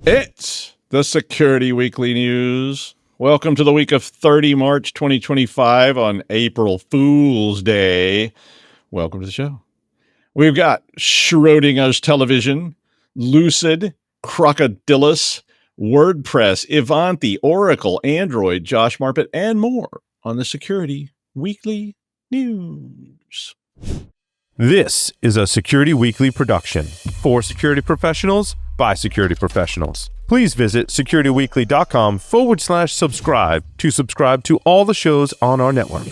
It's the Security Weekly News. Welcome to the week of 30 March 2025 on April Fool's Day. Welcome to the show. We've got Schrodinger's television, Lucid, Crocodilus, Wordpress, Ivanti, Oracle, Android, Josh Marpet, and more on the Security Weekly News. This is a Security Weekly production for security professionals by security professionals. Please visit securityweekly.com/subscribe to subscribe to all the shows on our network.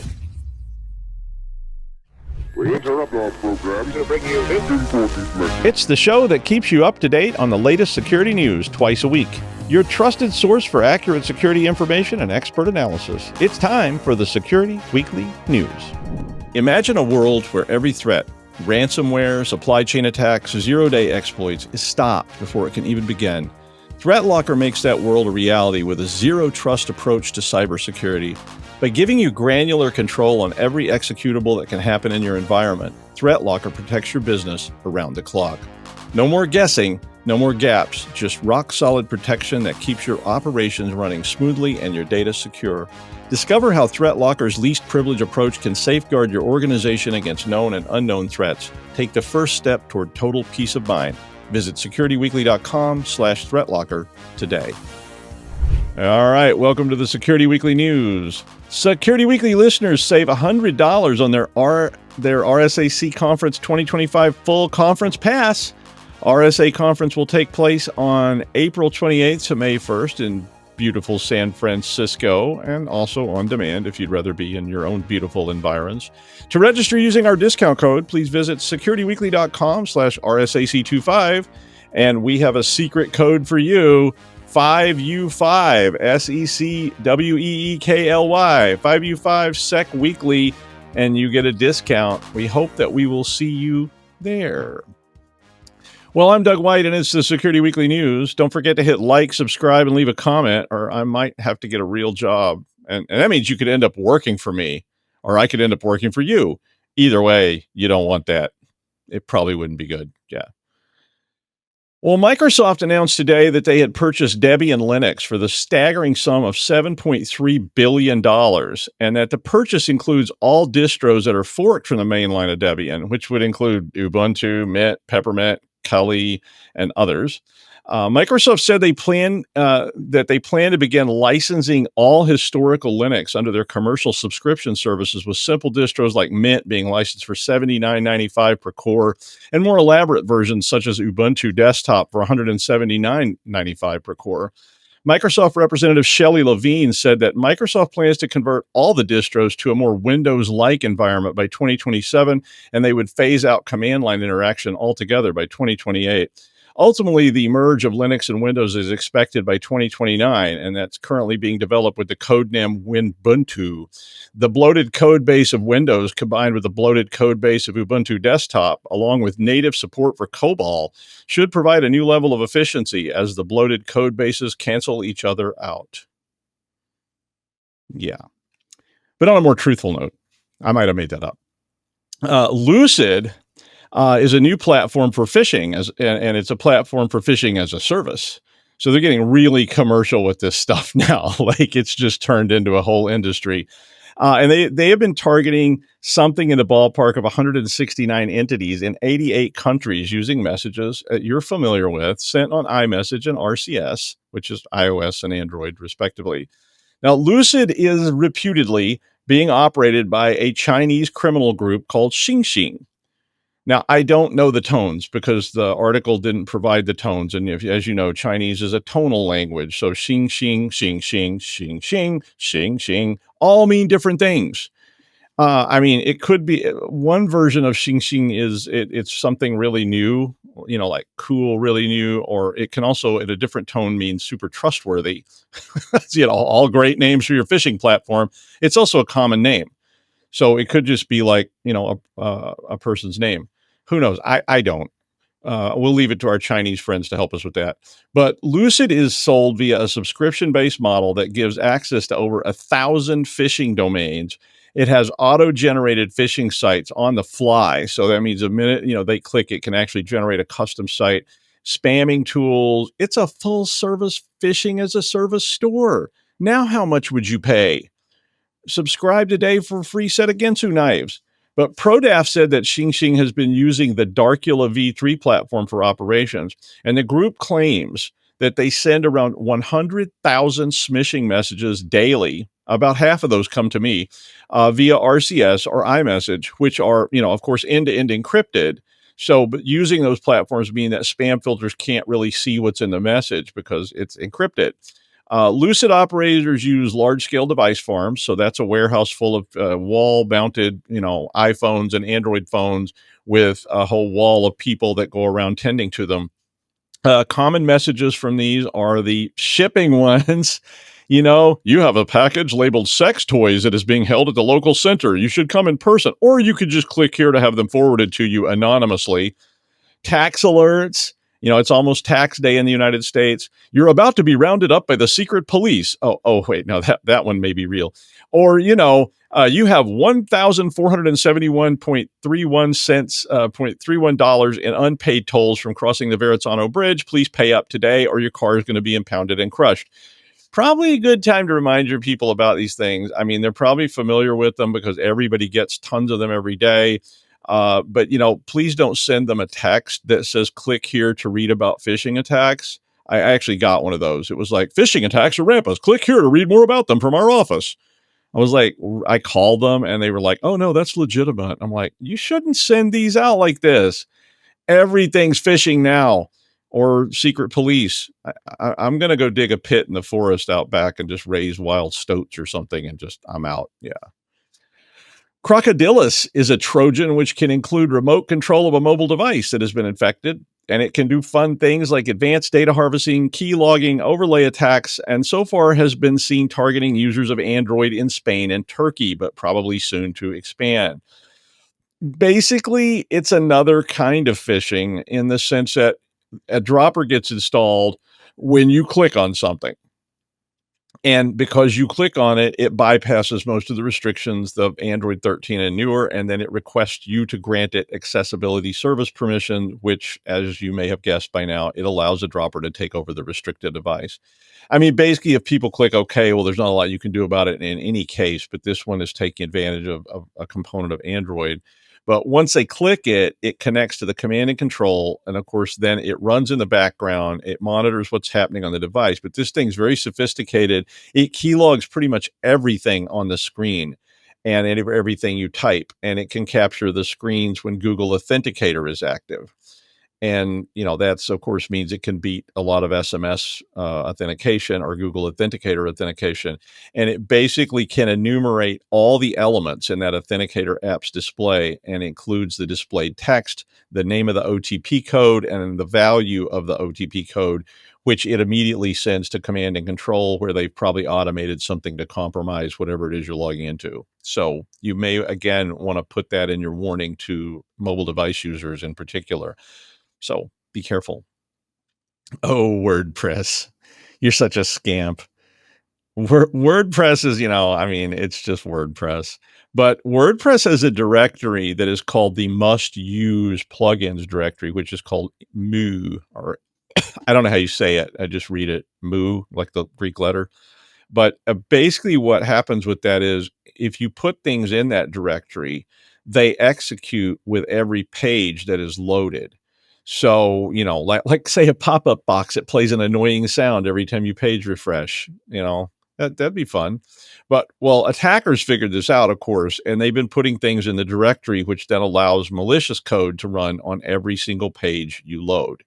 We interrupt our program to bring you this important message. It's the show that keeps you up to date on the latest security news twice a week. Your trusted source for accurate security information and expert analysis. It's time for the Security Weekly News. Imagine a world where every threat, ransomware, supply chain attacks, zero-day exploits, is stopped before it can even begin. ThreatLocker makes that world a reality with a zero-trust approach to cybersecurity. By giving you granular control on every executable that can happen in your environment, ThreatLocker protects your business around the clock. No more guessing, no more gaps, just rock-solid protection that keeps your operations running smoothly and your data secure. Discover how ThreatLocker's least privilege approach can safeguard your organization against known and unknown threats. Take the first step toward total peace of mind. Visit securityweekly.com/threatlocker today. All right, welcome to the Security Weekly News. Security Weekly listeners save $100 on their RSAC Conference 2025 full conference pass. RSA Conference will take place on April 28th to May 1st in beautiful San Francisco, and also on demand if you'd rather be in your own beautiful environs. To register using our discount code, please visit securityweekly.com/RSAC25, and we have a secret code for you, 5U5, SECWEEKLY, 5U5 SEC Weekly, and you get a discount. We hope that we will see you there. Well, I'm Doug White, and it's the Security Weekly News. Don't forget to hit like, subscribe, and leave a comment, or I might have to get a real job. And that means you could end up working for me, or I could end up working for you. Either way, you don't want that. It probably wouldn't be good. Yeah. Well, Microsoft announced today that they had purchased Debian Linux for the staggering sum of $7.3 billion, and that the purchase includes all distros that are forked from the main line of Debian, which would include Ubuntu, Mint, Peppermint, Kali, and others. Microsoft said they plan to begin licensing all historical Linux under their commercial subscription services, with simple distros like Mint being licensed for $79.95 per core, and more elaborate versions such as Ubuntu Desktop for $179.95 per core. Microsoft representative Shelley Levine said that Microsoft plans to convert all the distros to a more Windows-like environment by 2027, and they would phase out command line interaction altogether by 2028. Ultimately, the merge of Linux and Windows is expected by 2029, and that's currently being developed with the codename Winbuntu. The bloated code base of Windows combined with the bloated code base of Ubuntu Desktop, along with native support for COBOL, should provide a new level of efficiency as the bloated code bases cancel each other out. Yeah. But on a more truthful note, I might have made that up. Lucid is a new platform for phishing, and it's a platform for phishing as a service. So they're getting really commercial with this stuff now. Like, it's just turned into a whole industry. And they have been targeting something in the ballpark of 169 entities in 88 countries using messages that you're familiar with, sent on iMessage and RCS, which is iOS and Android, respectively. Now, Lucid is reputedly being operated by a Chinese criminal group called Phishing. Now, I don't know the tones because the article didn't provide the tones. And as you know, Chinese is a tonal language. So xing, xing, xing, xing, xing, xing, xing, xing, all mean different things. I mean, it could be one version of xing, xing is it's something really new, like cool, really new, or it can also at a different tone mean super trustworthy. All great names for your phishing platform. It's also a common name. So it could just be like, a person's name. Who knows? I don't. We'll leave it to our Chinese friends to help us with that. But Lucid is sold via a subscription-based model that gives access to over 1,000 phishing domains. It has auto-generated phishing sites on the fly. So that means the minute, they click, it can actually generate a custom site. spamming tools. It's a full service phishing as a service store. Now, how much would you pay? Subscribe today for a free set of Ginsu knives. But ProDAF said that Xing has been using the Darkula V3 platform for operations, and the group claims that they send around 100,000 smishing messages daily. About half of those come to me via RCS or iMessage, which are, of course, end-to-end encrypted. So, but using those platforms mean that spam filters can't really see what's in the message because it's encrypted. Lucid operators use large-scale device farms, so that's a warehouse full of wall-mounted, iPhones and Android phones with a whole wall of people that go around tending to them. Common messages from these are the shipping ones. You have a package labeled sex toys that is being held at the local center. You should come in person, or you could just click here to have them forwarded to you anonymously. Tax alerts. It's almost tax day in the United States. You're about to be rounded up by the secret police. Oh, wait, no, that one may be real. Or, you have $1,471.31 in unpaid tolls from crossing the Verrazzano Bridge. Please pay up today, or your car is going to be impounded and crushed. Probably a good time to remind your people about these things. I mean, they're probably familiar with them because everybody gets tons of them every day. But please don't send them a text that says, click here to read about phishing attacks. I actually got one of those. It was like, phishing attacks are rampant. Click here to read more about them from our office. I called them and they were like, oh no, that's legitimate. I'm like, you shouldn't send these out like this. Everything's phishing now, or secret police. I'm going to go dig a pit in the forest out back and just raise wild stoats or something. And I'm out. Yeah. Crocodilus is a Trojan which can include remote control of a mobile device that has been infected, and it can do fun things like advanced data harvesting, key logging, overlay attacks, and so far has been seen targeting users of Android in Spain and Turkey, but probably soon to expand. Basically, it's another kind of phishing in the sense that a dropper gets installed when you click on something. And because you click on it, it bypasses most of the restrictions of Android 13 and newer, and then it requests you to grant it accessibility service permission, which, as you may have guessed by now, it allows a dropper to take over the restricted device. I mean, basically, if people click OK, well, there's not a lot you can do about it in any case, but this one is taking advantage of a component of Android. But once they click it, it connects to the command and control. And of course, then it runs in the background. It monitors what's happening on the device. But this thing's very sophisticated. It keylogs pretty much everything on the screen and everything you type. And it can capture the screens when Google Authenticator is active. And, that's, of course, means it can beat a lot of SMS authentication or Google Authenticator authentication. And it basically can enumerate all the elements in that Authenticator app's display and includes the displayed text, the name of the OTP code, and the value of the OTP code, which it immediately sends to command and control, where they've probably automated something to compromise whatever it is you're logging into. So you may, again, want to put that in your warning to mobile device users in particular. So be careful. Oh, WordPress. You're such a scamp. WordPress is, it's just WordPress. But WordPress has a directory that is called the must use plugins directory, which is called Moo, or I don't know how you say it. I just read it Moo, like the Greek letter. But basically what happens with that is if you put things in that directory, they execute with every page that is loaded. So, like say a pop-up box that plays an annoying sound every time you page refresh, that'd be fun. But, attackers figured this out, of course, and they've been putting things in the directory, which then allows malicious code to run on every single page you load.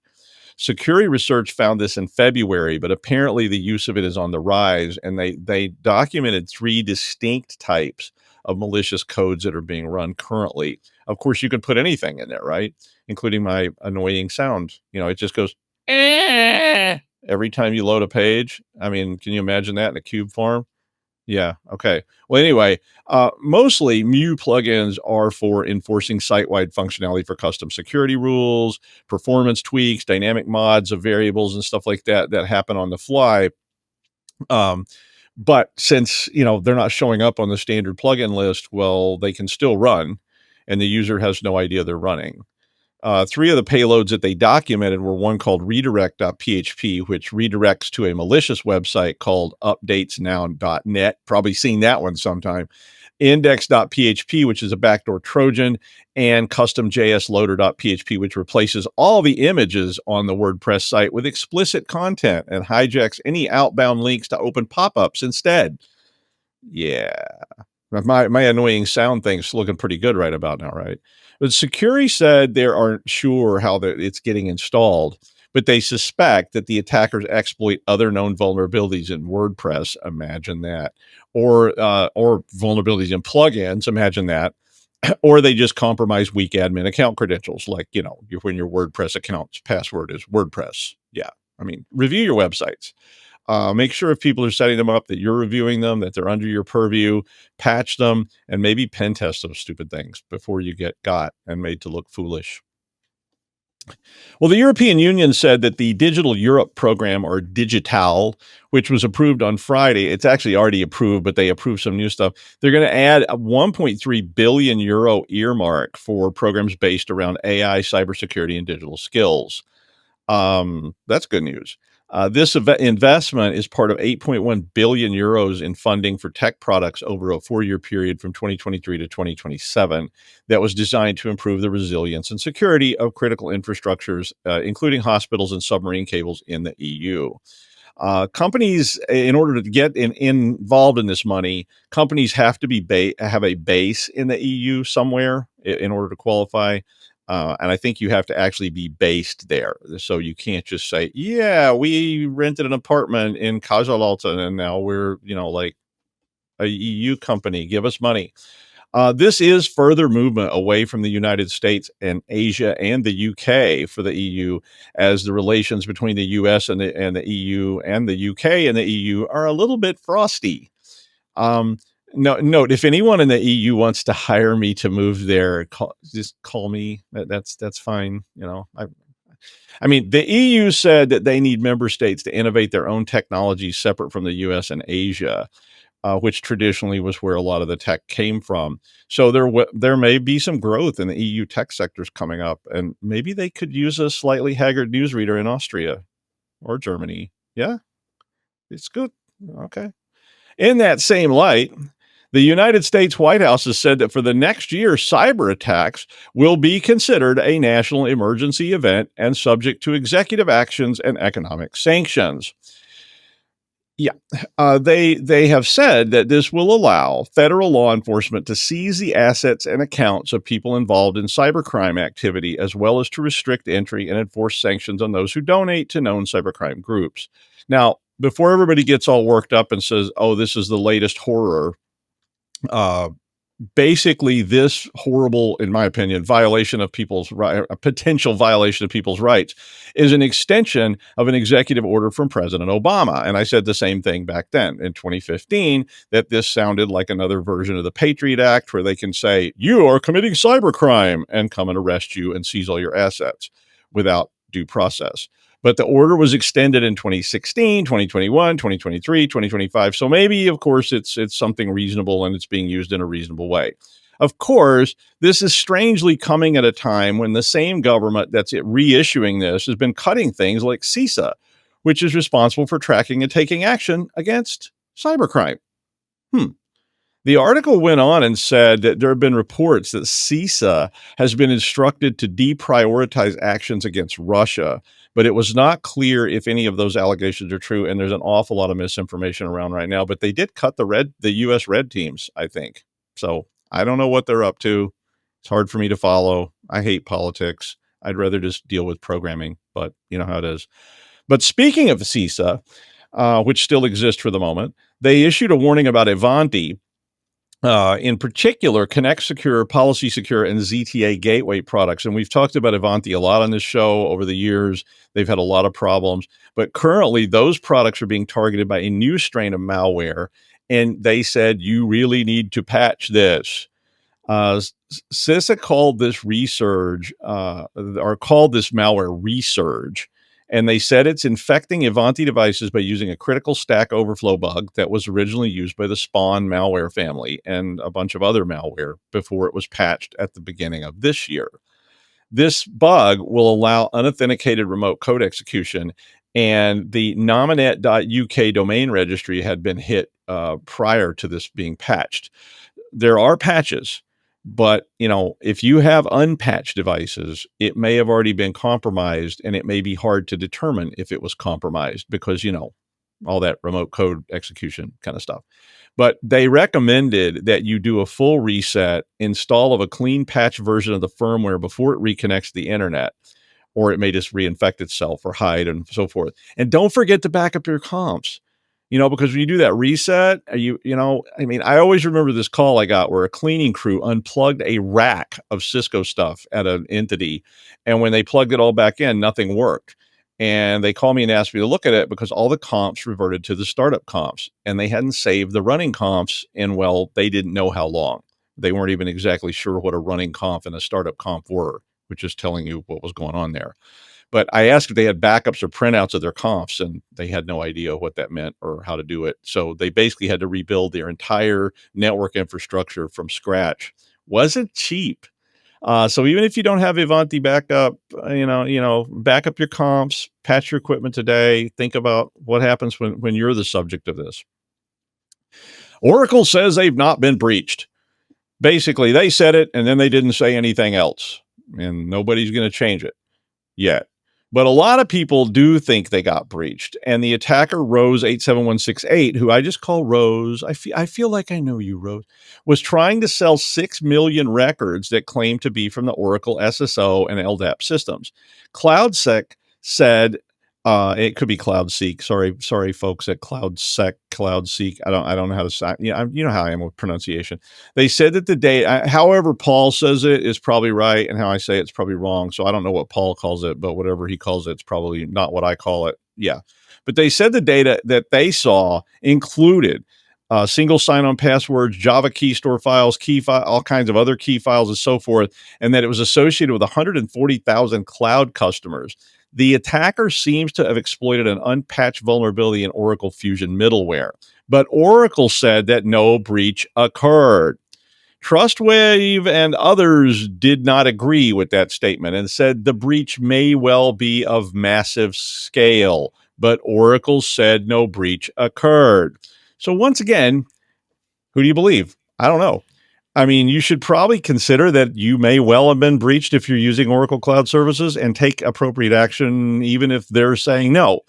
Security Research found this in February, but apparently the use of it is on the rise, and they documented 3 distinct types of malicious codes that are being run currently. Of course, you can put anything in there, right? Including my annoying sound. It just goes every time you load a page. I mean, can you imagine that in a cube form? Yeah. Okay. Well, anyway, mostly Mu plugins are for enforcing site-wide functionality for custom security rules, performance tweaks, dynamic mods of variables and stuff like that happen on the fly. But since, they're not showing up on the standard plugin list, well, they can still run and the user has no idea they're running. Three of the payloads that they documented were one called redirect.php, which redirects to a malicious website called updatesnow.net. Probably seen that one sometime. Index.php, which is a backdoor Trojan, and customjsloader.php, which replaces all the images on the WordPress site with explicit content and hijacks any outbound links to open pop-ups instead. Yeah. My annoying sound thing's looking pretty good right about now, right? But Securi said they aren't sure how it's getting installed, but they suspect that the attackers exploit other known vulnerabilities in WordPress. Imagine that, or vulnerabilities in plugins. Imagine that, or they just compromise weak admin account credentials, like when your WordPress account's password is WordPress. Yeah, I mean, review your websites. Make sure if people are setting them up that you're reviewing them, that they're under your purview, patch them, and maybe pen test those stupid things before you get got and made to look foolish. Well, the European Union said that the Digital Europe program, or Digital, which was approved on Friday, it's actually already approved, but they approved some new stuff. They're going to add a 1.3 billion euro earmark for programs based around AI, cybersecurity, and digital skills. That's good news. This investment is part of 8.1 billion euros in funding for tech products over a 4-year period from 2023 to 2027 that was designed to improve the resilience and security of critical infrastructures, including hospitals and submarine cables in the EU. Companies, in order to get involved in this money, companies have to have a base in the EU somewhere in order to qualify. And I think you have to actually be based there. So you can't just say, yeah, we rented an apartment in Kaiserslautern and now we're, like a EU company, give us money. This is further movement away from the United States and Asia and the UK for the EU, as the relations between the US and the EU and the UK and the EU are a little bit frosty. Note, if anyone in the EU wants to hire me to move there, just call me. That's fine. I mean, the EU said that they need member states to innovate their own technologies separate from the US and Asia, which traditionally was where a lot of the tech came from. So there may be some growth in the EU tech sectors coming up, and maybe they could use a slightly haggard newsreader in Austria or Germany. Yeah, it's good. Okay. In that same light, the United States White House has said that for the next year, cyber attacks will be considered a national emergency event and subject to executive actions and economic sanctions. Yeah, they have said that this will allow federal law enforcement to seize the assets and accounts of people involved in cybercrime activity, as well as to restrict entry and enforce sanctions on those who donate to known cybercrime groups. Now, before everybody gets all worked up and says, oh, this is the latest horror, basically this horrible, in my opinion, violation of people's right, a potential violation of people's rights, is an extension of an executive order from President Obama. And I said the same thing back then in 2015, that this sounded like another version of the Patriot Act, where they can say, you are committing cybercrime, and come and arrest you and seize all your assets without due process. But the order was extended in 2016, 2021, 2023, 2025. So maybe, of course, it's something reasonable and it's being used in a reasonable way. Of course, this is strangely coming at a time when the same government that's reissuing this has been cutting things like CISA, which is responsible for tracking and taking action against cybercrime. The article went on and said that there have been reports that CISA has been instructed to deprioritize actions against Russia, but it was not clear if any of those allegations are true, and there's an awful lot of misinformation around right now. But they did cut the U.S. red teams, I think. So I don't know what they're up to. It's hard for me to follow. I hate politics. I'd rather just deal with programming, but you know how it is. But speaking of CISA, which still exists for the moment, they issued a warning about Ivanti. In particular, Connect Secure, Policy Secure, and ZTA Gateway products. And we've talked about Ivanti a lot on this show over the years. They've had a lot of problems. But currently, those products are being targeted by a new strain of malware. And they said, you really need to patch this. CISA called this called this malware resurge. And they said it's infecting Ivanti devices by using a critical stack overflow bug that was originally used by the Spawn malware family and a bunch of other malware before it was patched at the beginning of this year. This bug will allow unauthenticated remote code execution, and the nominet.uk domain registry had been hit prior to this being patched. There are patches, but if you have unpatched devices, it may have already been compromised, and it may be hard to determine if it was compromised because all that remote code execution kind of stuff. But they recommended that you do a full reset, install of a clean patch version of the firmware before it reconnects to the internet, or it may just reinfect itself or hide and so forth. And don't forget to back up your comps, because when you do that reset, I always remember this call I got where a cleaning crew unplugged a rack of Cisco stuff at an entity. And when they plugged it all back in, nothing worked. And they called me and asked me to look at it because all the comps reverted to the startup comps, and they hadn't saved the running comps in, they didn't know how long. They weren't even exactly sure what a running comp and a startup comp were, which is telling you what was going on there. But I asked if they had backups or printouts of their comps, and they had no idea what that meant or how to do it. So they basically had to rebuild their entire network infrastructure from scratch. Wasn't cheap. So even if you don't have Ivanti backup, back up your comps, patch your equipment today. Think about what happens when you're the subject of this. Oracle says they've not been breached. Basically, they said it, and then they didn't say anything else, and nobody's going to change it yet. But a lot of people do think they got breached, and the attacker Rose87168, who I just call Rose, I feel like I know you, Rose, was trying to sell 6 million records that claim to be from the Oracle SSO and LDAP systems. CloudSec said it could be CloudSeek. Sorry, folks at CloudSeek. I don't know how to say. You know how I am with pronunciation. They said that the data, however Paul says it, is probably right, and how I say it's probably wrong. So I don't know what Paul calls it, but whatever he calls it, it's probably not what I call it. Yeah, but they said the data that they saw included single sign-on passwords, Java key store files, all kinds of other key files, and so forth, and that it was associated with 140,000 cloud customers. The attacker seems to have exploited an unpatched vulnerability in Oracle Fusion middleware, but Oracle said that no breach occurred. Trustwave and others did not agree with that statement and said the breach may well be of massive scale, but Oracle said no breach occurred. So once again, who do you believe? I don't know. I mean, you should probably consider that you may well have been breached if you're using Oracle Cloud Services and take appropriate action, even if they're saying no.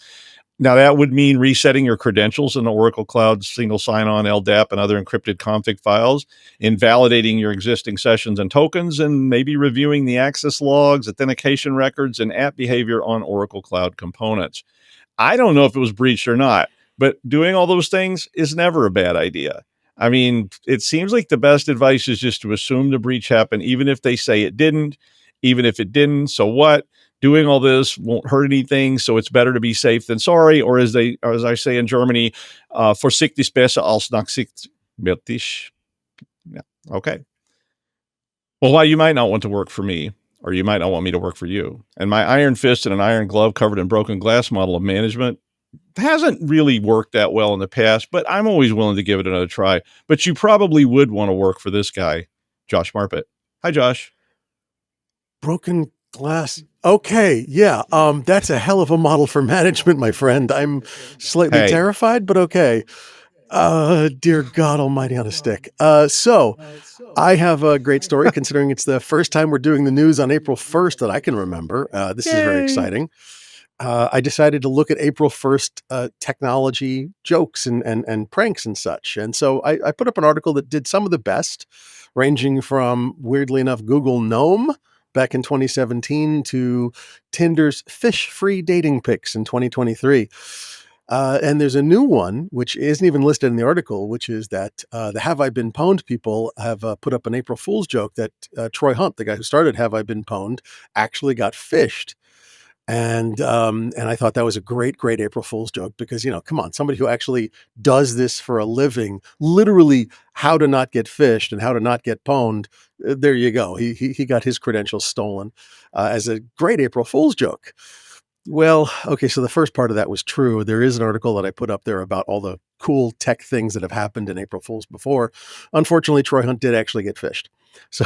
Now, that would mean resetting your credentials in the Oracle Cloud single sign-on, LDAP, and other encrypted config files, invalidating your existing sessions and tokens, and maybe reviewing the access logs, authentication records, and app behavior on Oracle Cloud components. I don't know if it was breached or not, but doing all those things is never a bad idea. I mean, it seems like the best advice is just to assume the breach happened, even if they say it didn't. Even if it didn't, so what? Doing all this won't hurt anything, so it's better to be safe than sorry. Or as I say in Germany, vorsichtig besser als nachsichtig. Yeah, okay. Well, why you might not want to work for me, or you might not want me to work for you. And my iron fist and an iron glove covered in broken glass model of management hasn't really worked that well in the past, but I'm always willing to give it another try. But you probably would want to work for this guy, Josh Marpet. Hi, Josh. Broken glass. Okay. Yeah. That's a hell of a model for management, my friend. I'm slightly terrified, but okay. Dear God Almighty on a stick. So I have a great story considering it's the first time we're doing the news on April 1st that I can remember. This is very exciting. I decided to look at April 1st technology jokes and pranks and such. And so I put up an article that did some of the best, ranging from, weirdly enough, Google Gnome back in 2017 to Tinder's fish-free dating pics in 2023. And there's a new one, which isn't even listed in the article, which is that the Have I Been Pwned people have put up an April Fool's joke that Troy Hunt, the guy who started Have I Been Pwned, actually got phished. And I thought that was a great April Fool's joke because, come on, somebody who actually does this for a living, literally how to not get phished and how to not get pwned. There you go. He got his credentials stolen as a great April Fool's joke. Well, okay, so the first part of that was true. There is an article that I put up there about all the cool tech things that have happened in April Fools before. Unfortunately, Troy Hunt did actually get phished. So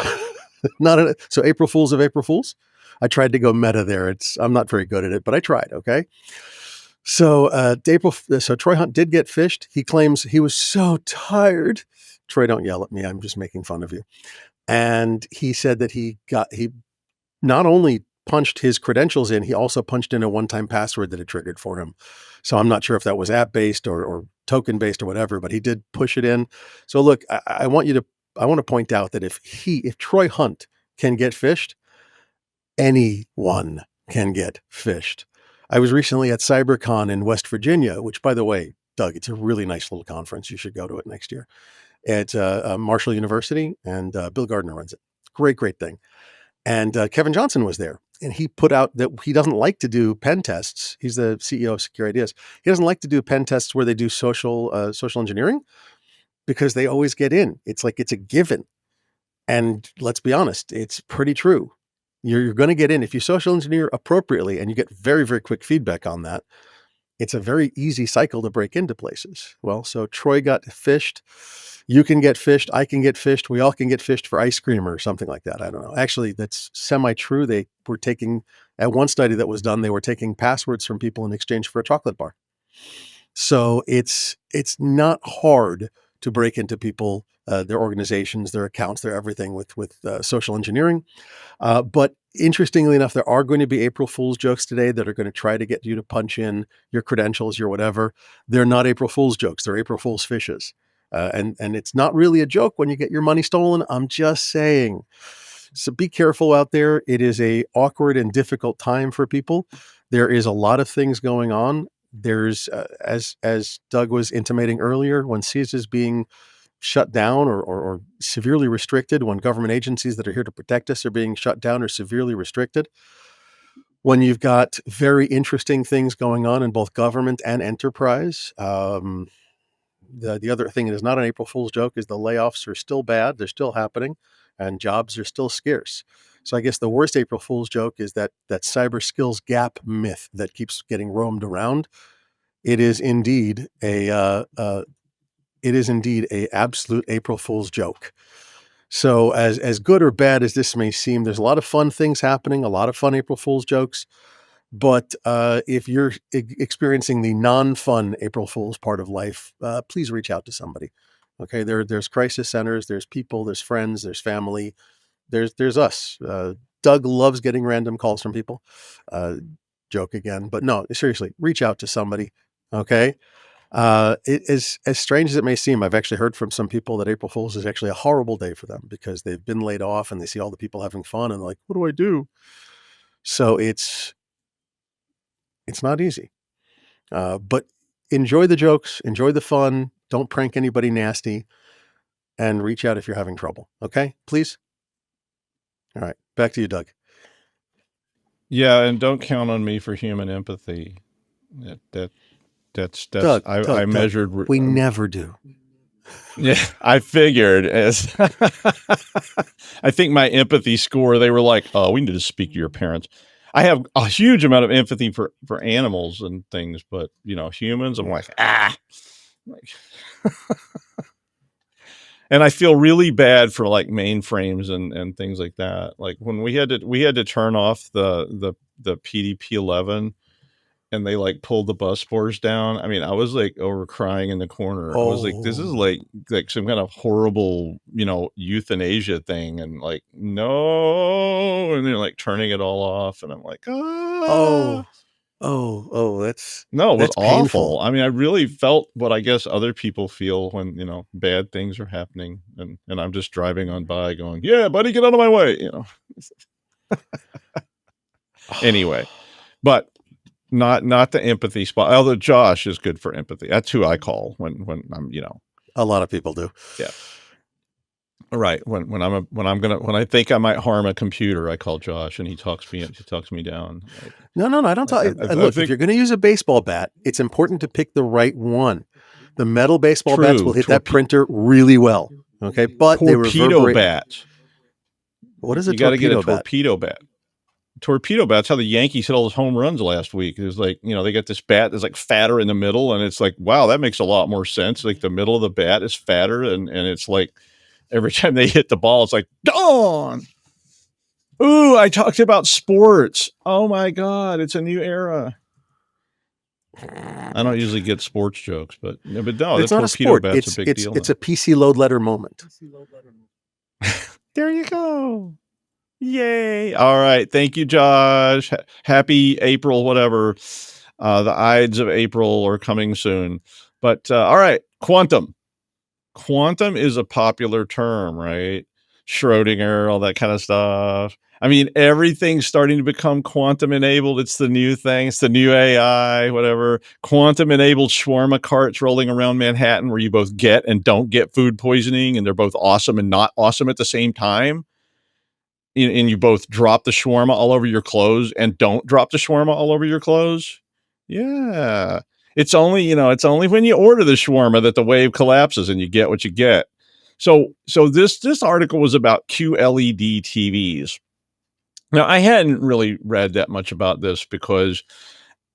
so April Fools of April Fools. I tried to go meta there. I'm not very good at it, but I tried. Okay. So so Troy Hunt did get phished. He claims he was so tired. Troy, don't yell at me. I'm just making fun of you. And he said that he not only punched his credentials in, he also punched in a one-time password that it triggered for him. So I'm not sure if that was app-based or token-based or whatever, but he did push it in. So look, I want to point out that if Troy Hunt can get phished, anyone can get phished. I was recently at CyberCon in West Virginia, which, by the way, Doug, it's a really nice little conference. You should go to it next year. At Marshall University, and Bill Gardner runs it. Great thing. And Kevin Johnson was there, and he put out that he doesn't like to do pen tests. He's the CEO of Secure Ideas. He doesn't like to do pen tests where they do social engineering because they always get in. It's like it's a given. And let's be honest, it's pretty true. You're going to get in if you social engineer appropriately, and you get very, very quick feedback on that. It's a very easy cycle to break into places. Well, so Troy got phished. You can get phished. I can get phished. We all can get phished for ice cream or something like that. I don't know. Actually, that's semi-true. They were taking, at one study that was done, they were taking passwords from people in exchange for a chocolate bar. So it's not hard to break into people, their organizations, their accounts, their everything with social engineering. But interestingly enough, there are going to be April Fool's jokes today that are going to try to get you to punch in your credentials, your whatever. They're not April Fool's jokes. They're April Fool's fishes. And it's not really a joke when you get your money stolen. I'm just saying. So be careful out there. It is a awkward and difficult time for people. There is a lot of things going on. There's, as Doug was intimating earlier, when CIS is being shut down or severely restricted, when government agencies that are here to protect us are being shut down or severely restricted, when you've got very interesting things going on in both government and enterprise. The other thing that is not an April Fool's joke is the layoffs are still bad. They're still happening, and jobs are still scarce. So I guess the worst April Fool's joke is that cyber skills gap myth that keeps getting roamed around. It is indeed a absolute April Fool's joke. So as good or bad as this may seem, there's a lot of fun things happening, a lot of fun April Fool's jokes. But if you're experiencing the non-fun April Fool's part of life, please reach out to somebody. Okay, there's crisis centers, there's people, there's friends, there's family, there's us. Doug loves getting random calls from people. Joke again, but no, seriously, reach out to somebody. Okay. As strange as it may seem, I've actually heard from some people that April Fool's is actually a horrible day for them because they've been laid off and they see all the people having fun and they're like, what do I do? So it's not easy. But enjoy the jokes, enjoy the fun. Don't prank anybody nasty, and reach out if you're having trouble. Okay, please. All right, back to you, Doug. Yeah, and don't count on me for human empathy. That's Doug, I measured. Doug, we never do. Yeah, I figured. As I think my empathy score, they were like, "Oh, we need to speak to your parents." I have a huge amount of empathy for animals and things, but humans, I'm like, and I feel really bad for like mainframes and things like that. Like when we had to turn off the PDP-11 and they like pulled the bus bars down. I mean, I was like over crying in the corner. I was like, this is like some kind of horrible, euthanasia thing. And like, no. And they're like turning it all off. And I'm like, oh, that's it was awful. painful. I mean, I really felt what I guess other people feel when, bad things are happening. And I'm just driving on by going, yeah, buddy, get out of my way. Anyway, but not the empathy spot. Although Josh is good for empathy. That's who I call when I'm, a lot of people do. Yeah. Right. When I think I might harm a computer, I call Josh and he talks me down. Like, no, I don't talk. Look, if you're going to use a baseball bat, it's important to pick the right one. The metal baseball bats will hit that printer really well. Okay. But torpedo bats. What is a torpedo bat? You got to get a torpedo bat. Torpedo bats, how the Yankees hit all those home runs last week. It was like, they got this bat that's like fatter in the middle, and it's like, wow, that makes a lot more sense. Like the middle of the bat is fatter, and it's like every time they hit the ball, it's like, dawn. Ooh, I talked about sports. Oh my God, it's a new era. I don't usually get sports jokes, but no, It's the not a torpedo sport. bat's It's a big deal. it's a PC load letter moment. There you go. Yay. All right. Thank you, Josh. Happy April, whatever. The Ides of April are coming soon. But all right, quantum. Quantum is a popular term, right? Schrodinger, all that kind of stuff. I mean, everything's starting to become quantum enabled. It's the new thing. It's the new AI, whatever. Quantum enabled shawarma carts rolling around Manhattan where you both get and don't get food poisoning, and they're both awesome and not awesome at the same time. And you both drop the shawarma all over your clothes and don't drop the shawarma all over your clothes. Yeah. It's only when you order the shawarma that the wave collapses and you get what you get. So this article was about QLED TVs. Now, I hadn't really read that much about this because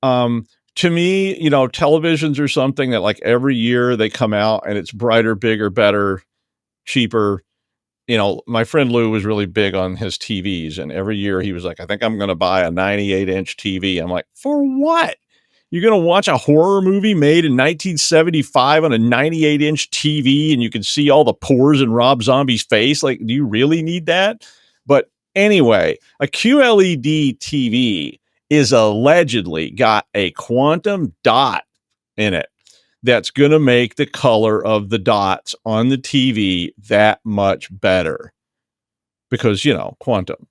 to me, televisions are something that like every year they come out and it's brighter, bigger, better, cheaper. My friend Lou was really big on his TVs, and every year he was like, I think I'm going to buy a 98-inch TV. I'm like, for what? You're going to watch a horror movie made in 1975 on a 98-inch TV and you can see all the pores in Rob Zombie's face? Like, do you really need that? But anyway, a QLED TV is allegedly got a quantum dot in it that's going to make the color of the dots on the TV that much better because, quantum.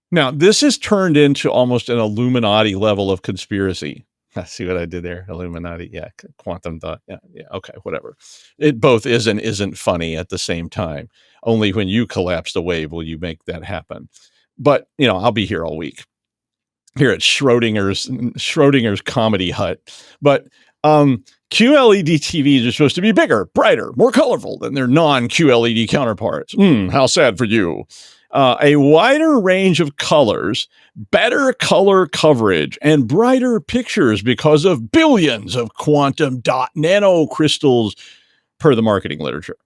Now, this has turned into almost an Illuminati level of conspiracy. See what I did there? Illuminati. Yeah. Quantum dot. Yeah. Okay. Whatever. It both is and isn't funny at the same time. Only when you collapse the wave will you make that happen. But, I'll be here all week here at Schrodinger's Comedy Hut. But, QLED TVs are supposed to be bigger, brighter, more colorful than their non-QLED counterparts. How sad for you. A wider range of colors, better color coverage, and brighter pictures because of billions of quantum dot nanocrystals per the marketing literature.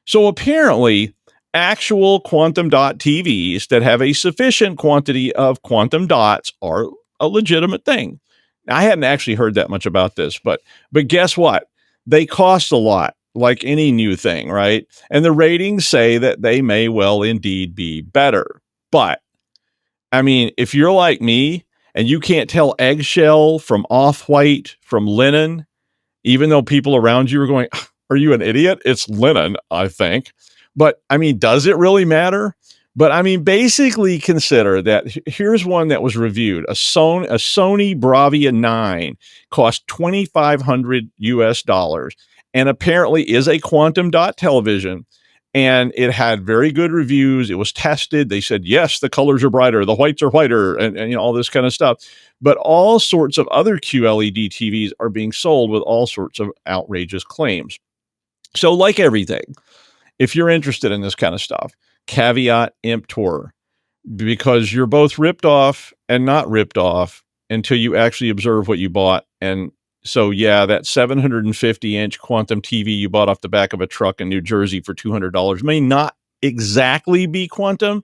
So apparently, actual quantum dot TVs that have a sufficient quantity of quantum dots are a legitimate thing. I hadn't actually heard that much about this, but guess what? They cost a lot, like any new thing, right? And the ratings say that they may well indeed be better. But, I mean, if you're like me and you can't tell eggshell from off-white from linen, even though people around you are going, are you an idiot? It's linen, I think. But, I mean, does it really matter? But I mean, basically consider that here's one that was reviewed. A Sony Bravia 9 cost $2,500 US and apparently is a quantum dot television. And it had very good reviews. It was tested. They said, yes, the colors are brighter. The whites are whiter and all this kind of stuff. But all sorts of other QLED TVs are being sold with all sorts of outrageous claims. So like everything, if you're interested in this kind of stuff, caveat emptor, because you're both ripped off and not ripped off until you actually observe what you bought. And so, yeah, that 750-inch quantum TV you bought off the back of a truck in New Jersey for $200 may not exactly be quantum,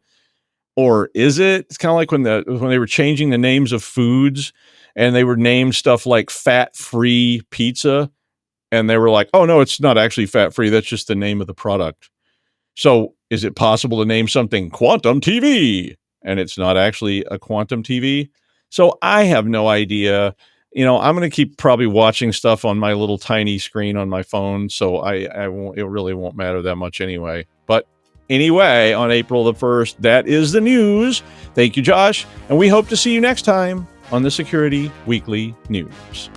or is it? It's kind of like when they were changing the names of foods and they were named stuff like fat-free pizza, and they were like, oh, no, it's not actually fat-free. That's just the name of the product. So is it possible to name something quantum TV and it's not actually a quantum TV? So I have no idea. I'm going to keep probably watching stuff on my little tiny screen on my phone. So I won't, it really won't matter that much anyway. But anyway, on April the 1st, that is the news. Thank you, Josh. And we hope to see you next time on the Security Weekly News.